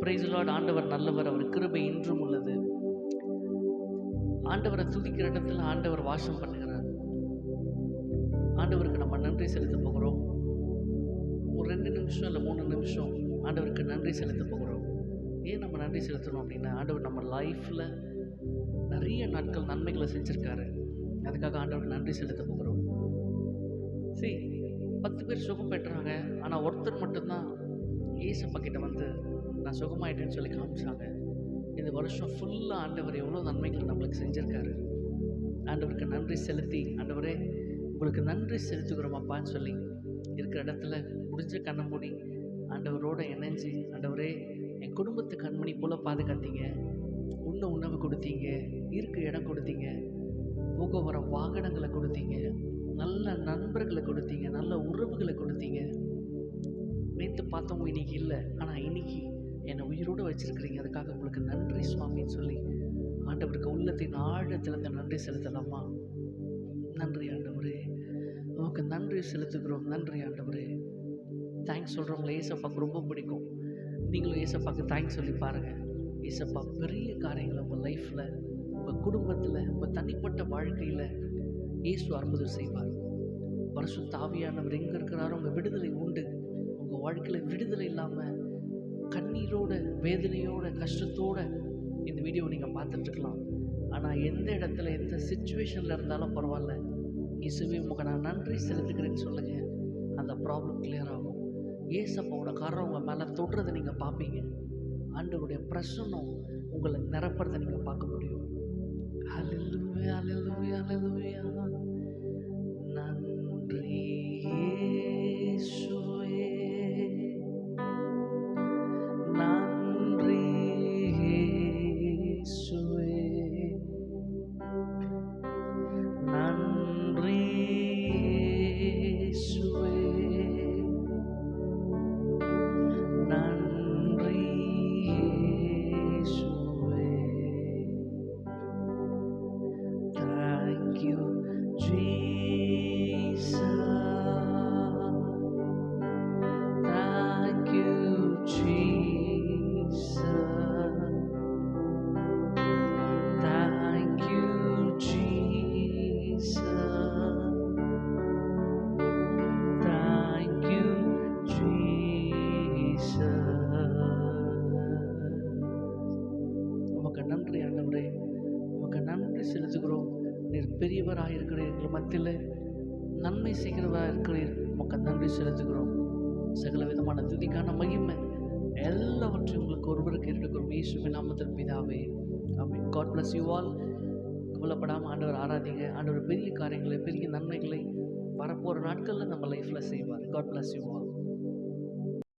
Price Lord. ஆண்டவர் நல்லவர், அவர் கிருபை இன்றும் உள்ளது. ஆண்டவரை துதிக்கிற இடத்துல ஆண்டவர் வாசம் பண்ணுகிறார். ஆண்டவருக்கு நம்ம நன்றி செலுத்த போகிறோம். ஒரு 2 நிமிஷம் இல்லை 3 நிமிஷம் ஆண்டவருக்கு நன்றி செலுத்த போகிறோம். ஏன் நம்ம நன்றி செலுத்தணும் அப்படின்னா, ஆண்டவர் நம்ம லைஃப்பில் நிறைய நாட்கள் நன்மைகளை செஞ்சுருக்காரு. அதுக்காக ஆண்டவருக்கு நன்றி செலுத்த போகிறோம். சரி, 10 பேர் சுகம் பெற்றாங்க. ஆனால் ஒருத்தர் மட்டும்தான் ஏசப்பா கிட்ட வந்து நான் சுகமாயிட்டேன்னு சொல்லி காமிச்சாங்க. இந்த வருஷம் ஃபுல்லாக ஆண்டவர் எவ்வளோ நன்மைகள் நம்மளுக்கு செஞ்சுருக்காரு. ஆண்டவருக்கு நன்றி செலுத்தி, ஆண்டவரே உங்களுக்கு நன்றி செலுத்துகிறோமாப்பான்னு சொல்லி இருக்கிற இடத்துல முடிஞ்ச கண்ணை மூடி ஆண்டவரோடு இணைஞ்சி, ஆண்டவரே என் குடும்பத்து கண்மணி போல் பாதுகாத்தீங்க, உணவு கொடுத்தீங்க, இருக்க இடம் கொடுத்தீங்க, போக வர வாகனங்களை கொடுத்தீங்க, நல்ல நண்பர்களை கொடுத்தீங்க, நல்ல உறவுகளை கொடுத்தீங்க. நேற்று பார்த்தவங்க இன்னைக்கு இல்லை, ஆனால் இன்னைக்கு என்னை உயிரோடு வச்சிருக்கிறீங்க, அதுக்காக உங்களுக்கு நன்றி சுவாமின்னு சொல்லி ஆண்டவருக்கு உள்ளத்தின் ஆழத்தில் நன்றி செலுத்தலாமா? நன்றி ஆண்டவரே, உங்களுக்கு நன்றி செலுத்துகிறோம். நன்றி ஆண்டவரே. தேங்க்ஸ் சொல்கிறவங்கள ஏசப்பாக்கு ரொம்ப பிடிக்கும். நீங்களும் ஏசப்பாக்கு தேங்க்ஸ் சொல்லி பாருங்கள். ஏசப்பா பெரிய காரியங்களை உங்கள் லைஃப்பில், உங்கள் குடும்பத்தில், உங்கள் தனிப்பட்ட வாழ்க்கையில் இயேசு அற்புதம் செய்வார். பரிசுத்த ஆவியானவர் எங்கே இருக்கிறாரோ உங்கள் விடுதலை உண்டு. உங்கள் வாழ்க்கையில் விடுதலை இல்லாமல் கண்ணீரோடு, வேதனையோட, கஷ்டத்தோடு இந்த வீடியோவை நீங்கள் பார்த்துட்ருக்கலாம். ஆனால் எந்த இடத்துல, எந்த சிச்சுவேஷனில் இருந்தாலும் பரவாயில்ல, இயேசுவே உங்கள் நான் நன்றி செலுத்துக்கிறேன்னு சொல்லுங்கள். அந்த ப்ராப்ளம் கிளியர் ஆகும். ஏசப்பாவோட காரணம் உங்கள் மேலே தொடுறதை நீங்கள் பார்ப்பீங்க. ஆண்டவருடைய பிரசன்னம் உங்களை நிரப்புறதை நீங்கள் பார்க்க முடியும். ஹல்லேலூயா, ஹல்லேலூயா, ஹல்லேலூயா. நன்றி இயேசுவே, நன்றி இயேசுவே, நன்றி இயேசுவே, நன்றி இயேசுவே. Thank you Jesus, thank you Jesus, thank you Jesus, thank you Jesus. உமக்கு நன்றி ஆண்டவரே, உமக்கு நன்றி செலுத்துகிறோம். நீர் பெரியவராக இருக்கிறீர், எங்கள் மத்தியில் நன்மை செய்கிறவராக இருக்கிறீர். உமக்கு நன்றி செலுத்துகிறோம். சகல விதமான துதிக்கான மகிமை எல்லாவற்றையும் உங்களுக்கு ஒருவருக்கு எடுத்துக்கிறோம். இயேசுவின் நாமத்தில் பிதாவே, ஆமென். God bless you all. கவலைப்படாமல் ஆண்டவர் ஆராதிங்க. ஆண்டவர் பெரிய காரியங்களை, பெரிய நன்மைகளை வரப்போகிற நாட்களில் நம்ம லைஃப்பில் செய்வார். God bless you all.